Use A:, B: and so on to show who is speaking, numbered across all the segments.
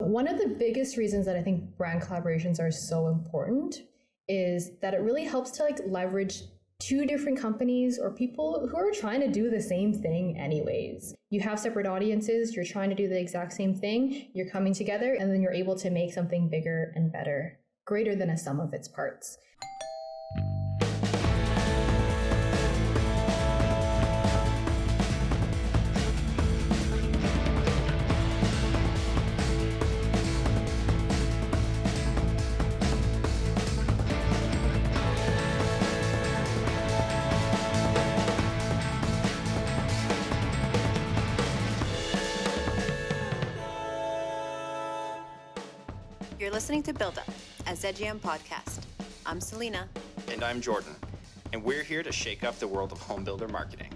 A: One of the biggest reasons that I think brand collaborations are so important is that it really helps to leverage two different companies or people who are trying to do the same thing anyways. You have separate audiences, you're trying to do the exact same thing, you're coming together, and then you're able to make something bigger and better, greater than a sum of its parts.
B: You're listening to Build Up, a ZGM podcast. I'm Selena.
C: And I'm Jordan. And we're here to shake up the world of home builder marketing.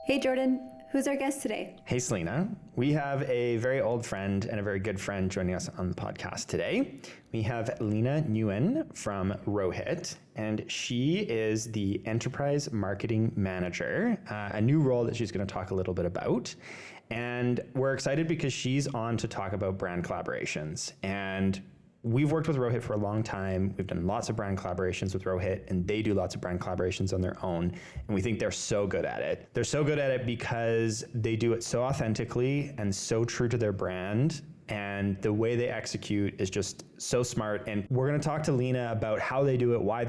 B: Hey, Jordan. Who's our guest today?
D: Hey, Selena. We have a very old friend and a very good friend joining us on the podcast today. We have Lina Nguyen from Rohit, and she is the Enterprise Marketing Manager, a new role that she's going to talk a little bit about. And we're excited because she's on to talk about brand collaborations. And we've worked with Rohit for a long time. We've done lots of brand collaborations with Rohit, and they do lots of brand collaborations on their own. And we think they're so good at it. They're so good at it because they do it so authentically and so true to their brand. And the way they execute is just so smart. And we're going to talk to Lina about how they do it, why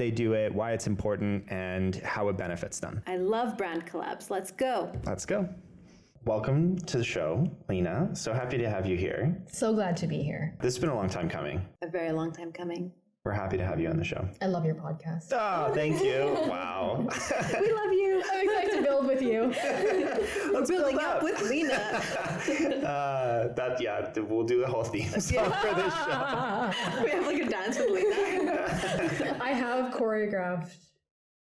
D: it's important, and how it benefits them.
B: I love brand collabs. Let's go.
D: Let's go. Welcome to the show, Lina. So happy to have you here.
A: So glad to be here.
D: This has been a long time coming.
B: A very long time coming.
D: We're happy to have you on the show.
A: I love your podcast.
D: Oh, thank you. Wow.
B: We love you.
A: I'm excited to build with you.
D: Let's
B: Building up with Lina.
D: We'll do the whole theme song for this show.
B: We have a dance with Lina.
A: I have choreographed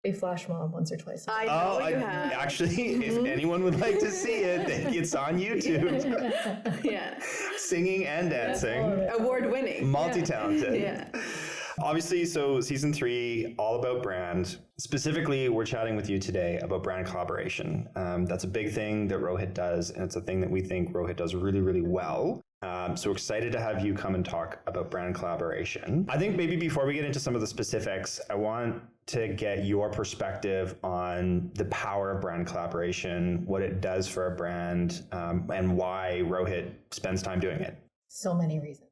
A: a flash mob once or twice.
B: I know you have.
D: Actually, if anyone would like to see it, it's on YouTube.
B: Yeah.
D: Singing and dancing.
B: Award winning.
D: Multi-talented.
B: Yeah.
D: Obviously, so season 3, all about brand. Specifically, we're chatting with you today about brand collaboration. That's a big thing that Rohit does, and it's a thing that we think Rohit does really, really well. So excited to have you come and talk about brand collaboration. I think maybe before we get into some of the specifics, I want to get your perspective on the power of brand collaboration, what it does for a brand, and why Rohit spends time doing it.
A: So many reasons.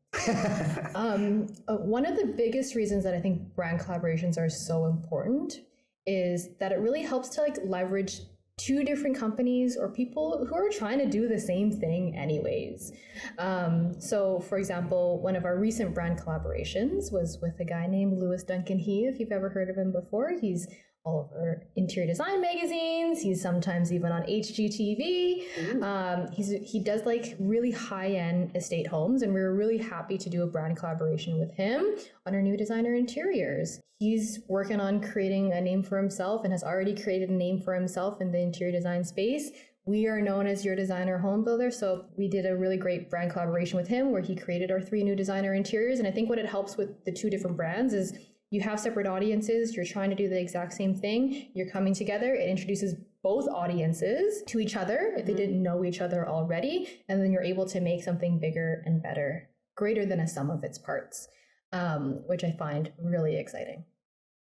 A: One of the biggest reasons that I think brand collaborations are so important is that it really helps to leverage two different companies or people who are trying to do the same thing anyways. So for example, one of our recent brand collaborations was with a guy named Louis Duncan-He, if you've ever heard of him before. He's all over interior design magazines. He's sometimes even on HGTV. He does really high-end estate homes, and we were really happy to do a brand collaboration with him on our new designer interiors. He's working on creating a name for himself and has already created a name for himself in the interior design space. We are known as your designer home builder, so we did a really great brand collaboration with him where he created our 3 new designer interiors. And I think what it helps with the 2 different brands is you have separate audiences, you're trying to do the exact same thing, you're coming together, it introduces both audiences to each other if they didn't know each other already, and then you're able to make something bigger and better, greater than a sum of its parts, which I find really exciting.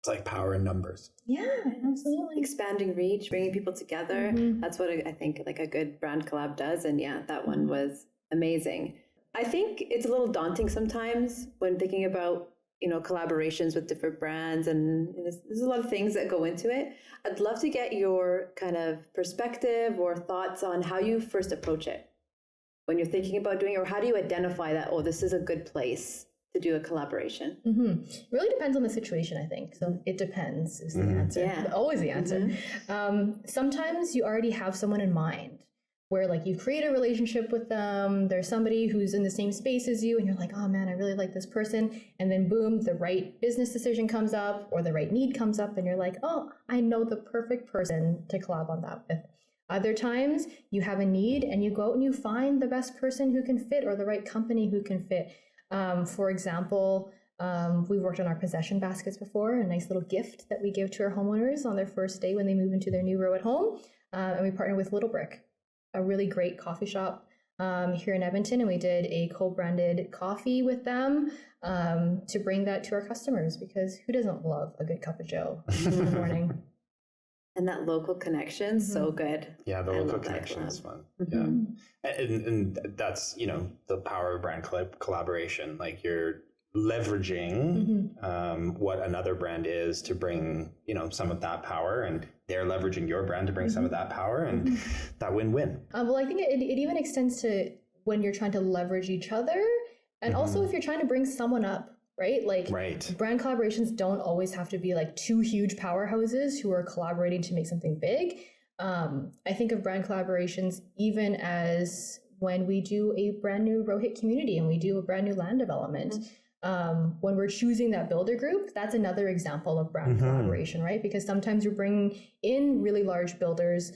D: It's like power in numbers.
A: Yeah, absolutely.
B: Expanding reach, bringing people together. That's what I think a good brand collab does. And yeah, that one was amazing. I think it's a little daunting sometimes when thinking about collaborations with different brands, and there's a lot of things that go into it. I'd love to get your kind of perspective or thoughts on how you first approach it when you're thinking about doing it, or how do you identify that, this is a good place to do a collaboration?
A: It really depends on the situation, I think. So it depends is the answer.
B: Yeah.
A: Always the answer. Sometimes you already have someone in mind where you create a relationship with them, there's somebody who's in the same space as you, and you're like, oh man, I really like this person. And then boom, the right business decision comes up or the right need comes up, and you're like, oh, I know the perfect person to collab on that with. Other times you have a need and you go out and you find the best person who can fit or the right company who can fit. For example, we've worked on our possession baskets before, a nice little gift that we give to our homeowners on their first day when they move into their new row at home. And we partner with Little Brick, a really great coffee shop here in Edmonton, and we did a co-branded coffee with them to bring that to our customers, because who doesn't love a good cup of joe in the morning?
B: And that local connection, so good.
D: Yeah, the
B: I
D: local
B: love that
D: connection is
B: collab.
D: fun. Yeah. And that's, the power of brand collaboration. Like you're leveraging what another brand is to bring, some of that power, and they're leveraging your brand to bring some of that power, and that win-win.
A: Well, I think it even extends to when you're trying to leverage each other, and also if you're trying to bring someone up, right? Like brand collaborations don't always have to be like two huge powerhouses who are collaborating to make something big. I think of brand collaborations even as when we do a brand new Rohit community and we do a brand new land development. When we're choosing that builder group, that's another example of brand collaboration, right? Because sometimes you're bringing in really large builders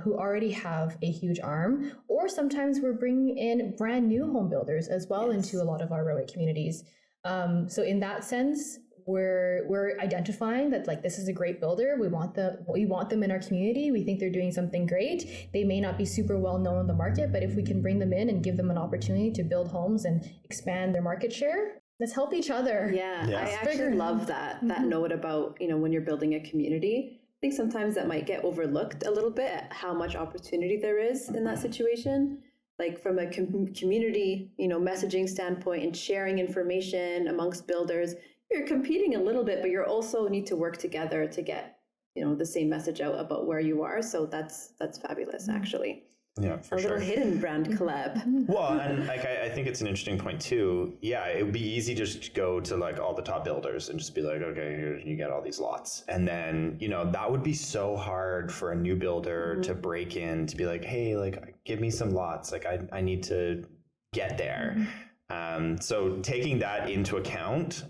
A: who already have a huge arm, or sometimes we're bringing in brand new home builders as well into a lot of our Rohit communities. So in that sense, we're identifying that like this is a great builder. We want them in our community. We think they're doing something great. They may not be super well known in the market, but if we can bring them in and give them an opportunity to build homes and expand their market share, let's help each other.
B: Yeah. I actually love that note about, when you're building a community. I think sometimes that might get overlooked a little bit, how much opportunity there is in that situation. Like from a community, messaging standpoint and sharing information amongst builders, you're competing a little bit, but you also need to work together to get, the same message out about where you are. So that's fabulous, actually.
D: Yeah, for sure.
B: A little hidden brand collab.
D: Well, and like I think it's an interesting point too. Yeah, it would be easy just to go to like all the top builders and just be like, okay, here you get all these lots, and then that would be so hard for a new builder to break in, to be like, hey, like give me some lots, like I need to get there. So taking that into account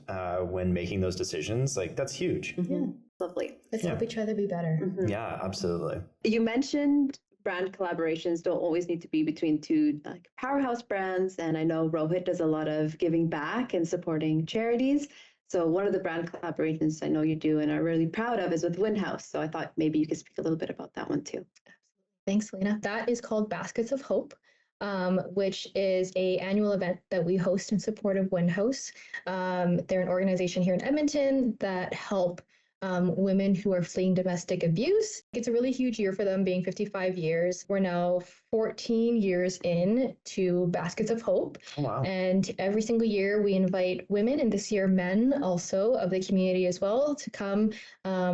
D: when making those decisions, like that's huge.
A: Yeah,
B: lovely.
A: Let's help each other be better.
D: Yeah, absolutely.
B: You mentioned brand collaborations don't always need to be between two like powerhouse brands, and I know Rohit does a lot of giving back and supporting charities. So one of the brand collaborations I know you do and are really proud of is with Windhouse. So I thought maybe you could speak a little bit about that one too.
A: Thanks, Lina. That is called Baskets of Hope, which is an annual event that we host in support of Windhouse. They're an organization here in Edmonton that help women who are fleeing domestic abuse. It's a really huge year for them, being 55 years. We're now 14 years in to Baskets of Hope.
D: Oh, wow.
A: And every single year we invite women, and this year men also of the community as well, to come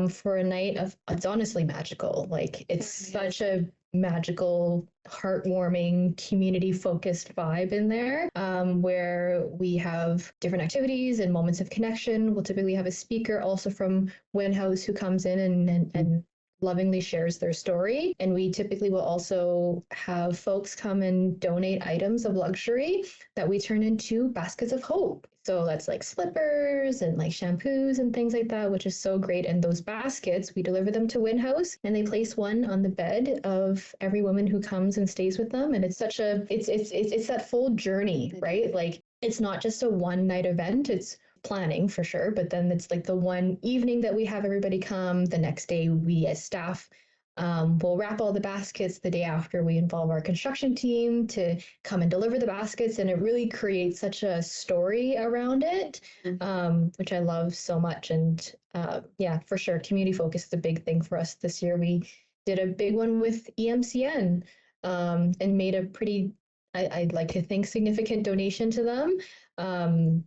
A: for a night of, it's honestly magical. Like it's such a magical, heartwarming, community-focused vibe in there, where we have different activities and moments of connection. We'll typically have a speaker also from Windhouse who comes in and lovingly shares their story. And we typically will also have folks come and donate items of luxury that we turn into Baskets of Hope. So that's like slippers and like shampoos and things like that, which is so great. And those baskets, we deliver them to Windhouse, and they place one on the bed of every woman who comes and stays with them. And it's such a, it's that full journey, right? Like it's not just a one night event. It's planning for sure, but then it's like the one evening that we have everybody come. The next day we as staff we'll wrap all the baskets. The day after we involve our construction team to come and deliver the baskets, and it really creates such a story around it, which I love so much. And yeah, for sure, community focus is a big thing for us this year. We did a big one with EMCN and made a pretty, I'd like to think, significant donation to them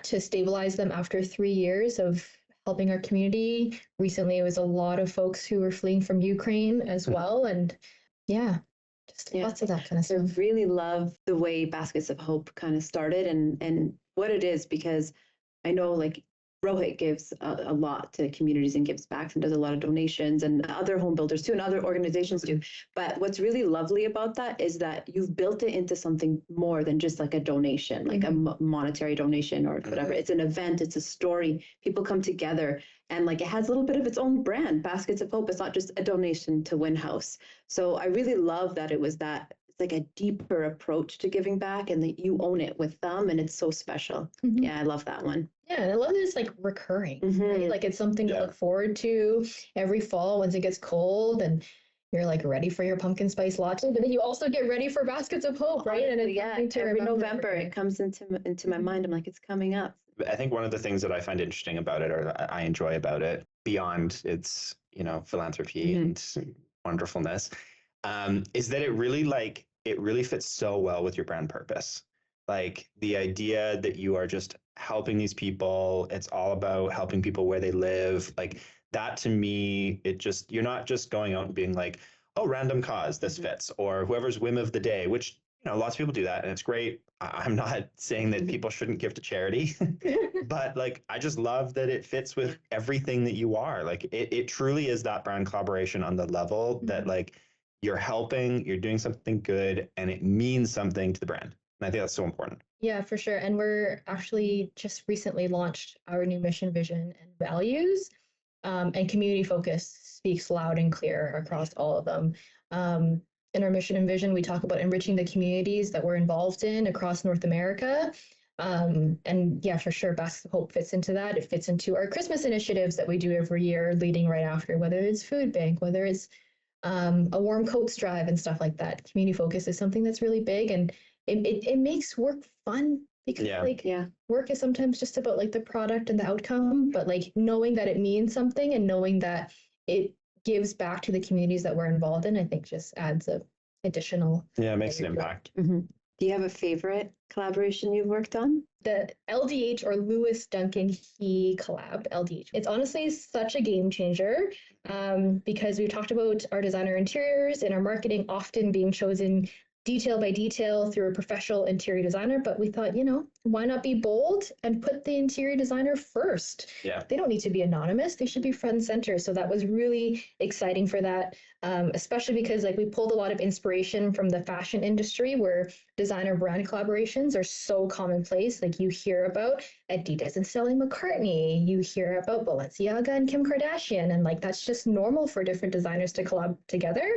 A: to stabilize them after 3 years of helping our community. Recently, it was a lot of folks who were fleeing from Ukraine as well. And yeah, just lots of that kind of stuff.
B: I really love the way Baskets of Hope kind of started and what it is, because I know like Rohit gives a lot to communities and gives back and does a lot of donations, and other home builders too, and other organizations do. But what's really lovely about that is that you've built it into something more than just like a donation, like a monetary donation or whatever. It's an event, it's a story. People come together, and like it has a little bit of its own brand. Baskets of Hope. It's not just a donation to Windhouse. So I really love that it was that. Like a deeper approach to giving back, and that you own it with them, and it's so special. Yeah, I love that one.
A: Yeah, and I love that it's like recurring, right? Like it's something to look forward to every fall once it gets cold, and you're like ready for your pumpkin spice latte, but then you also get ready for baskets of hope, right? And it's
B: yeah,
A: something to
B: every
A: remember
B: November it comes into my mind. I'm like, it's coming up.
D: I think one of the things that I find interesting about it, or that I enjoy about it, beyond its philanthropy and wonderfulness, is that it really fits so well with your brand purpose. Like the idea that you are just helping these people, it's all about helping people where they live. Like that to me, you're not just going out and being like, oh, random cause, this fits, or whoever's whim of the day, which lots of people do that and it's great. I'm not saying that people shouldn't give to charity, but like I just love that it fits with everything that you are. Like it truly is that brand collaboration on the level that like you're helping, you're doing something good, and it means something to the brand. And I think that's so important.
A: Yeah, for sure. And we're actually just recently launched our new mission, vision, and values. And community focus speaks loud and clear across all of them. In our mission and vision, we talk about enriching the communities that we're involved in across North America. And yeah, for sure, Baskets of Hope fits into that. It fits into our Christmas initiatives that we do every year leading right after, whether it's food bank, whether it's a warm coats drive and stuff like that. Community focus is something that's really big, and it makes work fun because work is sometimes just about like the product and the outcome, but like knowing that it means something and knowing that it gives back to the communities that we're involved in, I think just adds a additional.
D: Yeah, it makes an impact.
B: Mm-hmm. Do you have a favorite collaboration you've worked on?
A: The LDH or Louis Duncan-He collab, LDH. It's honestly such a game changer because we've talked about our designer interiors and our marketing often being chosen detail by detail through a professional interior designer, but we thought, why not be bold and put the interior designer first?
D: Yeah.
A: They don't need to be anonymous. They should be front and center. So that was really exciting for that, especially because like we pulled a lot of inspiration from the fashion industry where designer brand collaborations are so commonplace. Like you hear about Adidas and Stella McCartney, you hear about Balenciaga and Kim Kardashian, and like that's just normal for different designers to collab together.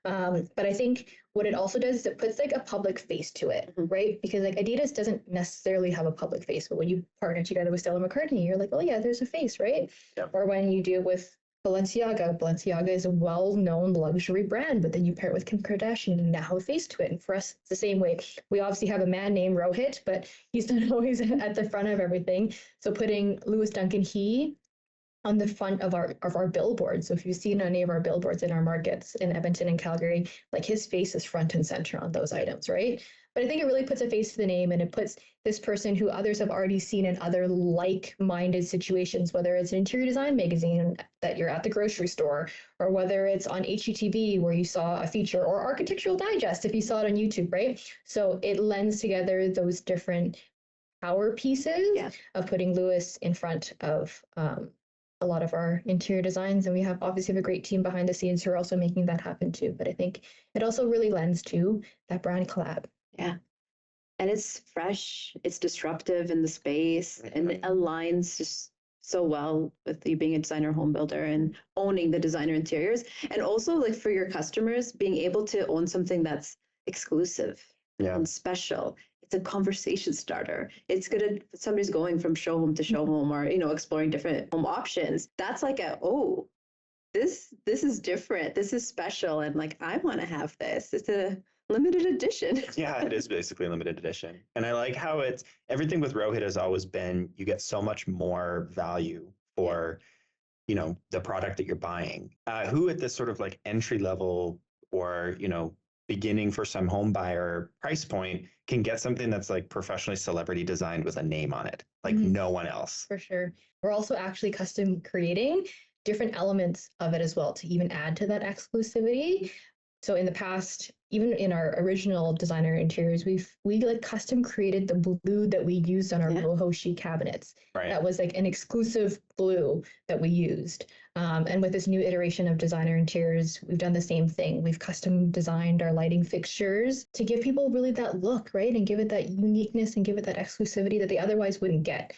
A: But I think what it also does is it puts like a public face to it, right? Because like Adidas doesn't necessarily have a public face, but when you partner together with Stella McCartney, you're like, oh yeah, there's a face, right?
D: Yep.
A: Or when you do it with Balenciaga is a well-known luxury brand, but then you pair it with Kim Kardashian, you now have a face to it. And for us, it's the same way. We obviously have a man named Rohit, but he's not always at the front of everything. So putting Louis Duncan-He on the front of our billboards. So if you've seen any of our billboards in our markets in Edmonton and Calgary, like his face is front and center on those items, right? But I think it really puts a face to the name, and it puts this person who others have already seen in other like-minded situations, whether it's an interior design magazine that you're at the grocery store, or whether it's on HGTV where you saw a feature, or Architectural Digest if you saw it on YouTube, right? So it lends together those different power pieces of putting Louis in front of a lot of our interior designs, and we obviously have a great team behind the scenes who are also making that happen too. But I think it also really lends to that brand collab.
B: Yeah. And it's fresh, it's disruptive in the space, and it aligns just so well with you being a designer home builder and owning the designer interiors. And also like for your customers, being able to own something that's exclusive and special. It's a conversation starter. It's good. Somebody's going from show home to show home, or exploring different home options. That's like this is different. This is special, and like I want to have this. It's a limited edition.
D: Yeah, it is basically a limited edition, and I like how everything with Rohit has always been you get so much more value for the product that you're buying. Who at this sort of like entry level or beginning for some home buyer price point can get something that's like professionally celebrity designed with a name on it, like no one else.
A: For sure. We're also actually custom creating different elements of it as well to even add to that exclusivity. So in the past, even in our original designer interiors, we like custom created the blue that we used on our boho sheet cabinets.
D: Right.
A: That was like an exclusive blue that we used. And with this new iteration of designer interiors, we've done the same thing. We've custom designed our lighting fixtures to give people really that look, right? And give it that uniqueness and give it that exclusivity that they otherwise wouldn't get.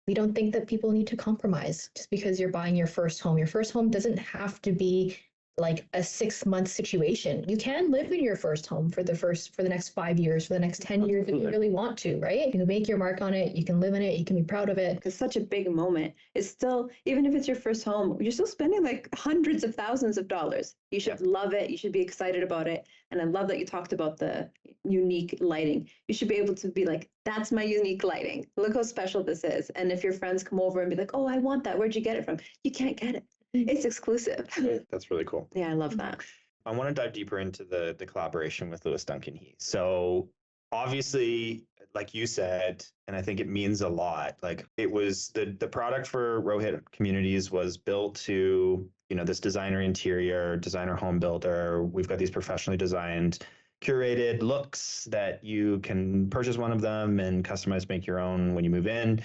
A: We don't think that people need to compromise just because you're buying your first home. Your first home doesn't have to be like a 6 month situation. You can live in your first home for the next 5 years, for the next 10 years if you really want to, right? You can make your mark on it, you can live in it, you can be proud of it.
B: It's such a big moment. It's still, even if it's your first home, you're still spending like hundreds of thousands of dollars. You should love it. You should be excited about it. And I love that you talked about the unique lighting. You should be able to be like, that's my unique lighting. Look how special this is. And if your friends come over and be like, oh, I want that. Where'd you get it from? You can't get it. It's exclusive.
D: That's really cool.
B: Yeah, I love that.
D: I want to dive deeper into the collaboration with Louis Duncan-He. So obviously, like you said, and I think it means a lot, like it was the product for Rohit Communities was built to, this designer interior, designer home builder. We've got these professionally designed, curated looks that you can purchase one of them and customize, make your own when you move in.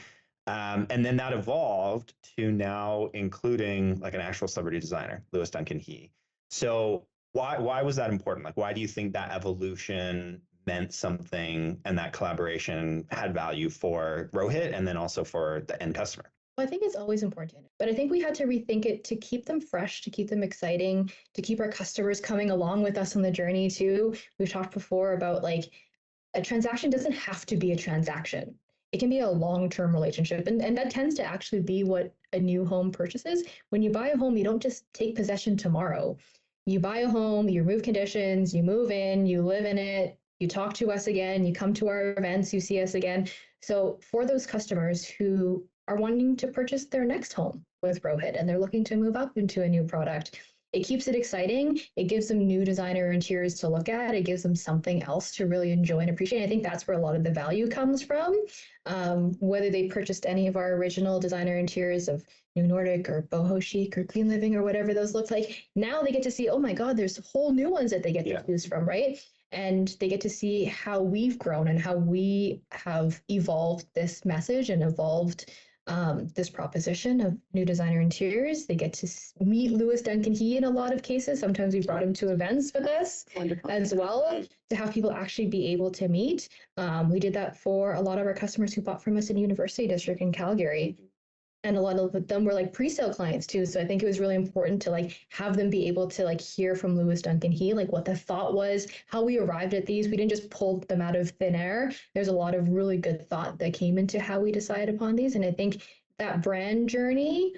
D: And then that evolved to now including like an actual celebrity designer, Louis Duncan-He. So why was that important? Like, why do you think that evolution meant something and that collaboration had value for Rohit and then also for the end customer?
A: Well, I think it's always important, but I think we had to rethink it to keep them fresh, to keep them exciting, to keep our customers coming along with us on the journey too. We've talked before about like a transaction doesn't have to be a transaction. It can be a long-term relationship. And that tends to actually be what a new home purchase is. When you buy a home, you don't just take possession tomorrow. You buy a home, you remove conditions, you move in, you live in it, you talk to us again, you come to our events, you see us again. So for those customers who are wanting to purchase their next home with Rohit and they're looking to move up into a new product, it keeps it exciting. It gives them new designer interiors to look at. It gives them something else to really enjoy and appreciate. I think that's where a lot of the value comes from. Whether they purchased any of our original designer interiors of New Nordic or Boho Chic or Clean Living or whatever those look like, now they get to see, oh my God, there's whole new ones that they get to choose from, right? And they get to see how we've grown and how we have evolved this message and evolved this proposition of new designer interiors. They get to meet Louis Duncan-He in a lot of cases. Sometimes we brought him to events with us as well to have people actually be able to meet. We did that for a lot of our customers who bought from us in University District in Calgary. And a lot of them were like pre-sale clients too. So I think it was really important to like have them be able to like hear from Louis Duncan-He, like what the thought was, how we arrived at these. We didn't just pull them out of thin air. There's a lot of really good thought that came into how we decided upon these. And I think that brand journey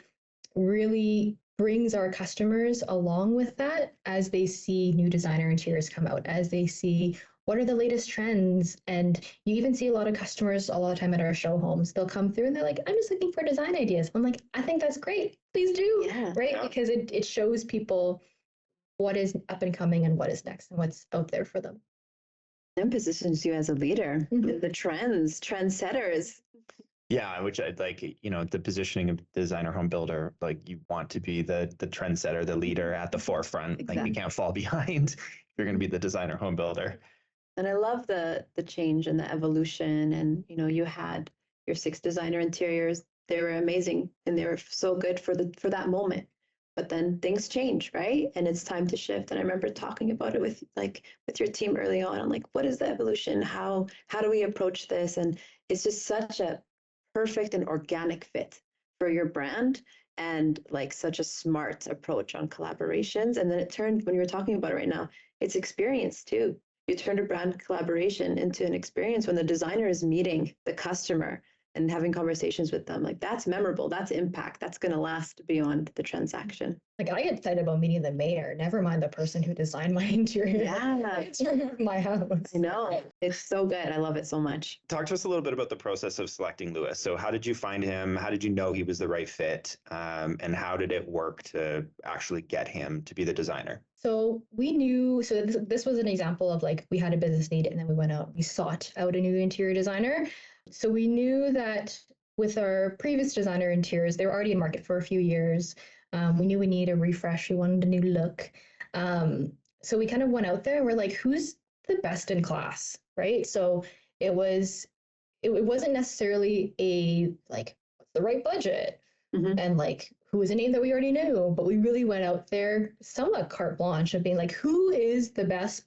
A: really brings our customers along with that as they see new designer interiors come out, as they see what are the latest trends. And you even see a lot of customers a lot of time at our show homes. They'll come through and they're like, I'm just looking for design ideas. I'm like, I think that's great. Please do. Right? Because it shows people what is up and coming and what is next and what's out there for them.
B: And positions you as a leader, the trendsetters.
D: Yeah, which I like, the positioning of designer home builder, like you want to be the trendsetter, the leader at the forefront. Exactly. Like you can't fall behind if you're going to be the designer home builder.
B: And I love the change and the evolution. And, you had your 6 designer interiors. They were amazing and they were so good for that moment. But then things change, right? And it's time to shift. And I remember talking about it with your team early on. I'm like, what is the evolution? How do we approach this? And it's just such a perfect and organic fit for your brand and like such a smart approach on collaborations. And then it turned, when you were talking about it right now, it's experience too. You turned a brand collaboration into an experience when the designer is meeting the customer and having conversations with them. Like that's memorable, that's impact, that's going to last beyond the transaction.
A: Like I get excited about meeting the mayor, never mind the person who designed my interior. My house.
B: I know, it's so good. I love it so much.
D: Talk to us a little bit about the process of selecting Louis. So how did you find him? How did you know he was the right fit? And how did it work to actually get him to be the designer?
A: So we knew, this was an example of like, we had a business need and then we went out, we sought out a new interior designer. So we knew that with our previous designer interiors, they were already in market for a few years. We knew we needed a refresh. We wanted a new look. So we kind of went out there and we're like, who's the best in class, right? So it wasn't necessarily what's the right budget? And like, who was a name that we already knew? But we really went out there somewhat carte blanche of being like, who is the best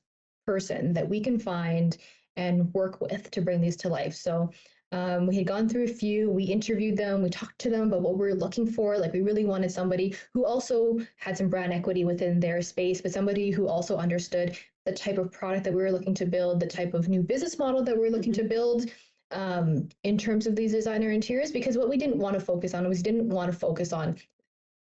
A: person that we can find and work with to bring these to life? So We had gone through a few, we interviewed them, we talked to them about what we were looking for. Like we really wanted somebody who also had some brand equity within their space, but somebody who also understood the type of product that we were looking to build, the type of new business model that we were looking to build in terms of these designer interiors. Because what we didn't want to focus on was didn't want to focus on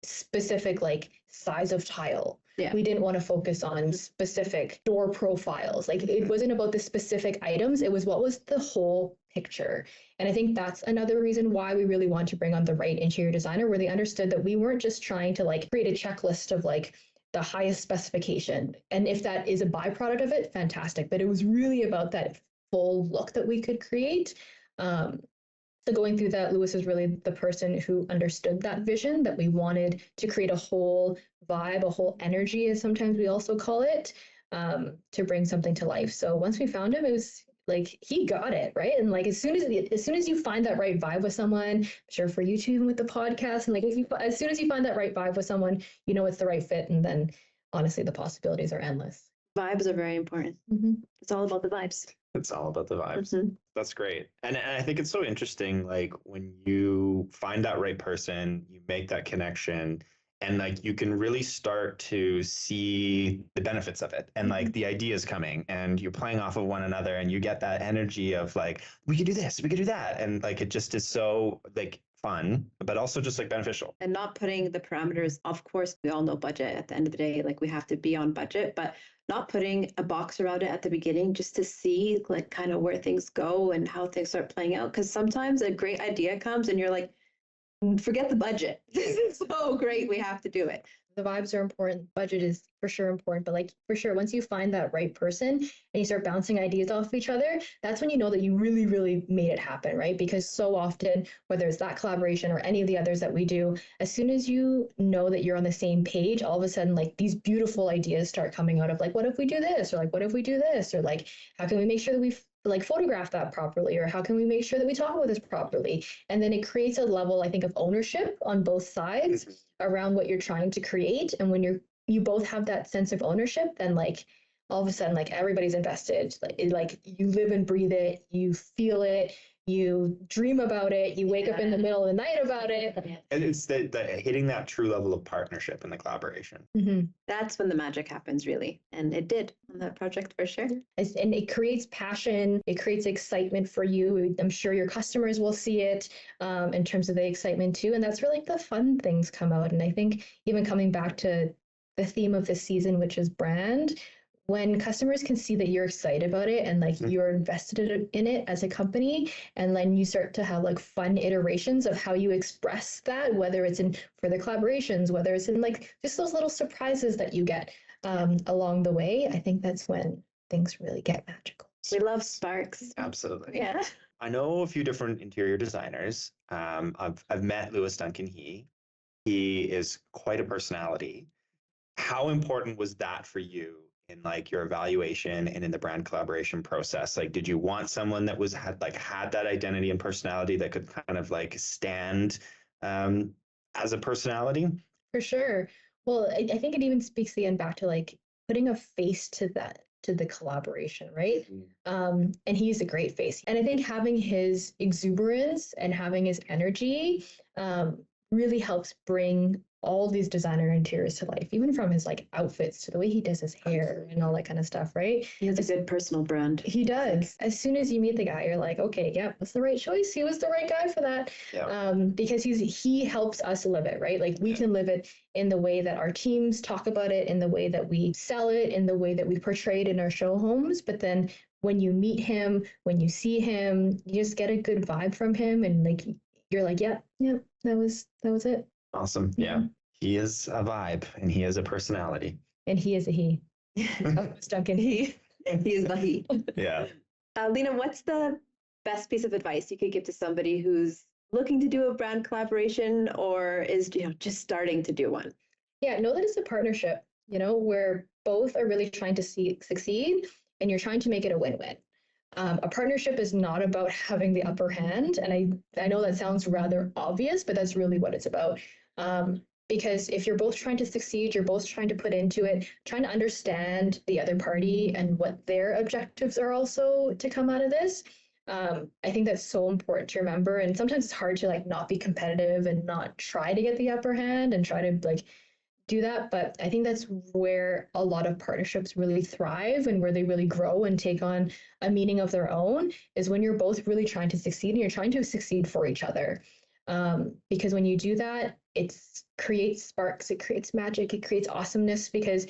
A: specific like size of tile. We didn't want to focus on specific door profiles. Like it wasn't about the specific items. It was what was the whole picture. And I think that's another reason why we really want to bring on the right interior designer, where they understood that we weren't just trying to like create a checklist of like the highest specification. And if that is a byproduct of it, fantastic. But it was really about that full look that we could create. So going through that, Louis is really the person who understood that vision, that we wanted to create a whole vibe, a whole energy, as sometimes we also call it, to bring something to life. So once we found him, it was like he got it, right? And like as soon as you find that right vibe with someone, I'm sure for you too, even with the podcast, and like as soon as you find that right vibe with someone, you know it's the right fit, and then honestly, the possibilities are endless.
B: Vibes are very important. It's all about the vibes.
D: It's all about the vibes. That's great. And I think it's so interesting, like when you find that right person, you make that connection, and like you can really start to see the benefits of it, and like the ideas coming, and you're playing off of one another, and you get that energy of like, we could do this, we could do that. And like it just is so like fun, but also just like beneficial.
B: And not putting the parameters, of course, we all know budget at the end of the day, like we have to be on budget, but not putting a box around it at the beginning just to see like kind of where things go and how things start playing out. Because sometimes a great idea comes and you're like, forget the budget. This is so great. We have to do it.
A: The vibes are important. Budget is for sure important, but like for sure, once you find that right person and you start bouncing ideas off of each other, that's when you know that you really, really made it happen, right? Because so often, whether it's that collaboration or any of the others that we do, as soon as you know that you're on the same page, all of a sudden, like these beautiful ideas start coming out of like, what if we do this? Or like, what if we do this? Or like, how can we make sure that we like photograph that properly? Or how can we make sure that we talk about this properly? And then it creates a level, I think, of ownership on both sides around what you're trying to create. And when you both have that sense of ownership, then like all of a sudden like everybody's invested. Like you live and breathe it, you feel it, you dream about it, you wake up in the middle of the night about it.
D: And it's the hitting that true level of partnership and the collaboration.
B: That's when the magic happens, really. And it did on that project for sure.
A: And it creates passion, it creates excitement for you. I'm sure your customers will see it in terms of the excitement too. And that's where like the fun things come out. And I think even coming back to the theme of this season, which is brand, when customers can see that you're excited about it and like you're invested in it as a company, and then you start to have like fun iterations of how you express that, whether it's in further collaborations, whether it's in like just those little surprises that you get along the way, I think that's when things really get magical.
B: We love sparks.
D: Absolutely.
B: Yeah.
D: I know a few different interior designers. I've met Louis Duncan-He. He is quite a personality. How important was that for you in like your evaluation and in the brand collaboration process? Like, did you want someone that had that identity and personality that could kind of like stand as a personality?
A: For sure. Well, I think it even speaks again back to like putting a face to the collaboration, right? And he's a great face. And I think having his exuberance and having his energy really helps bring all these designer interiors to life, even from his like outfits to the way he does his hair and all that kind of stuff, right?
B: He has a good personal brand.
A: He does. As soon as you meet the guy, you're like, okay, yeah, that's the right choice. He was the right guy for that. Yeah. Because he helps us live it, right? Like we can live it in the way that our teams talk about it, in the way that we sell it, in the way that we portray it in our show homes. But then when you meet him, when you see him, you just get a good vibe from him, and like you're like, yeah, that was it.
D: Awesome. Yeah. He is a vibe and he is a personality.
A: And he is a he. Louis Duncan-He.
B: He is the he.
D: Yeah.
B: Lina, what's the best piece of advice you could give to somebody who's looking to do a brand collaboration or is just starting to do one?
A: Yeah, know that it's a partnership, where both are really trying to succeed and you're trying to make it a win-win. A partnership is not about having the upper hand. And I know that sounds rather obvious, but that's really what it's about. Because if you're both trying to succeed, you're both trying to put into it, trying to understand the other party and what their objectives are also to come out of this, I think that's so important to remember. And sometimes it's hard to like not be competitive and not try to get the upper hand and try to like do that. But I think that's where a lot of partnerships really thrive and where they really grow and take on a meaning of their own, is when you're both really trying to succeed and you're trying to succeed for each other. Because when you do that, it creates sparks, it creates magic, it creates awesomeness, because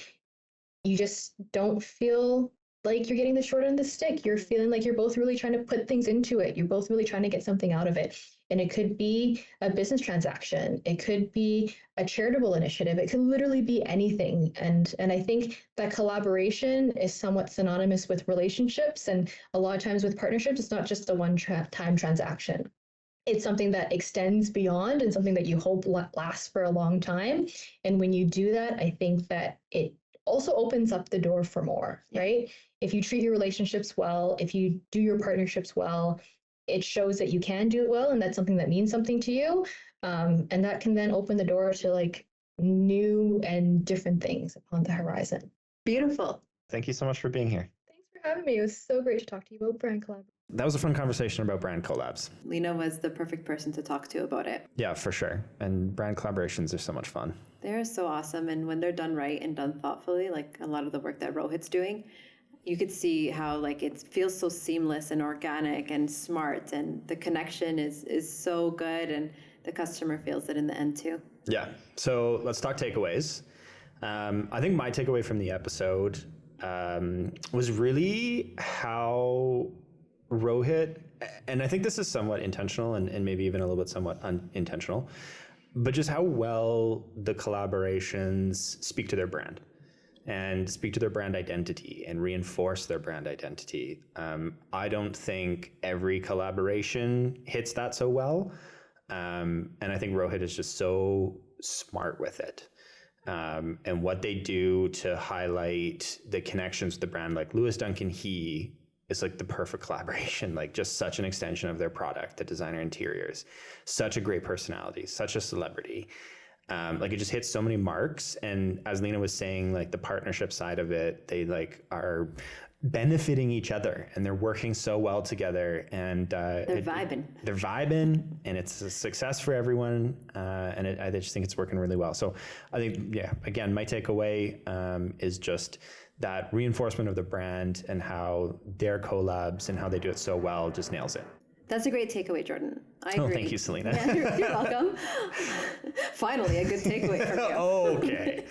A: you just don't feel like you're getting the short end of the stick. You're feeling like you're both really trying to put things into it. You're both really trying to get something out of it. And it could be a business transaction. It could be a charitable initiative. It could literally be anything. And I think that collaboration is somewhat synonymous with relationships. And a lot of times with partnerships, it's not just a one-time transaction. It's something that extends beyond and something that you hope lasts for a long time. And when you do that, I think that it also opens up the door for more, right? If you treat your relationships well, if you do your partnerships well, it shows that you can do it well, and that's something that means something to you. And that can then open the door to like new and different things upon the horizon.
B: Beautiful.
D: Thank you so much for being here.
A: Thanks for having me. It was so great to talk to you about brand collab.
D: That was a fun conversation about brand collabs.
B: Lina was the perfect person to talk to about it.
D: Yeah, for sure. And brand collaborations are so much fun.
B: They're so awesome. And when they're done right and done thoughtfully, like a lot of the work that Rohit's doing, you could see how like it feels so seamless and organic and smart, and the connection is so good, and the customer feels it in the end too.
D: Yeah. So let's talk takeaways. I think my takeaway from the episode was really how Rohit, and I think this is somewhat intentional and maybe even a little bit somewhat unintentional, but just how well the collaborations speak to their brand and speak to their brand identity and reinforce their brand identity. I don't think every collaboration hits that so well. And I think Rohit is just so smart with it. And what they do to highlight the connections with the brand, like Louis Duncan-He is like the perfect collaboration, like just such an extension of their product, the designer interiors, such a great personality, such a celebrity. Like it just hits so many marks. And as Lina was saying, like the partnership side of it, they like are benefiting each other and they're working so well together, and they're vibing and it's a success for everyone. And I just think it's working really well. So I think, yeah, again, my takeaway is just that reinforcement of the brand and how their collabs and how they do it so well just nails it.
B: That's a great takeaway, Jordan. I agree.
D: Oh, thank you, Selena.
B: Yeah, you're welcome. Finally, a good takeaway from you.
D: Okay.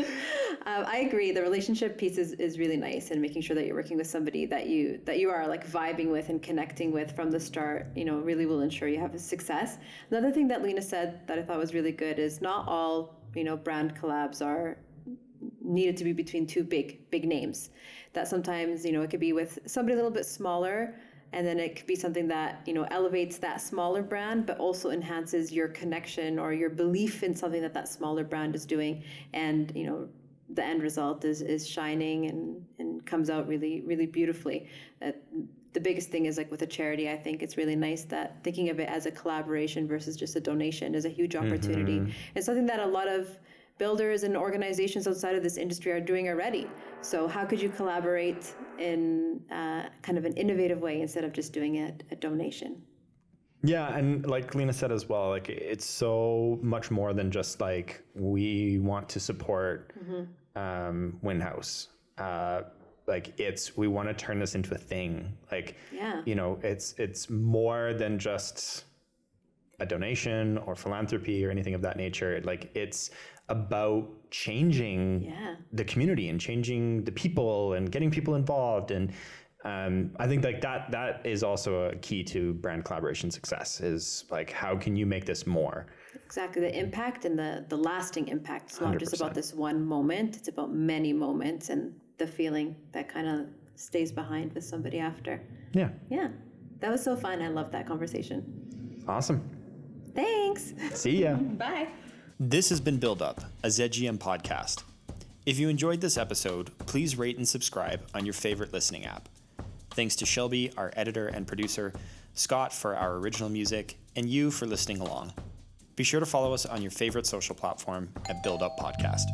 B: I agree. The relationship piece is really nice, and making sure that you're working with somebody that you are like vibing with and connecting with from the start, really will ensure you have a success. Another thing that Lina said that I thought was really good is not all, brand collabs are needed to be between two big names. That sometimes, it could be with somebody a little bit smaller, and then it could be something that, elevates that smaller brand, but also enhances your connection or your belief in something that smaller brand is doing. And, the end result is shining and comes out really, really beautifully. The biggest thing is like with a charity, I think it's really nice that thinking of it as a collaboration versus just a donation is a huge opportunity. Mm-hmm. It's something that a lot of builders and organizations outside of this industry are doing already. So how could you collaborate in kind of an innovative way instead of just doing a donation?
D: Yeah, and like Lina said as well, like it's so much more than just like we want to support Winhouse. Like we want to turn this into a thing. Like, it's more than just a donation or philanthropy or anything of that nature. Like it's about changing the community and changing the people and getting people involved. And I think like that is also a key to brand collaboration success, is like, how can you make this more?
B: Exactly. The impact and the lasting impact. It's not 100%. Just about this one moment. It's about many moments and the feeling that kind of stays behind with somebody after.
D: Yeah.
B: Yeah. That was so fun. I loved that conversation.
D: Awesome.
B: Thanks.
D: See ya.
B: Bye.
C: This has been Build Up, a ZGM podcast. If you enjoyed this episode, please rate and subscribe on your favorite listening app. Thanks to Shelby, our editor and producer, Scott for our original music, and you for listening along. Be sure to follow us on your favorite social platform at Build Up Podcast.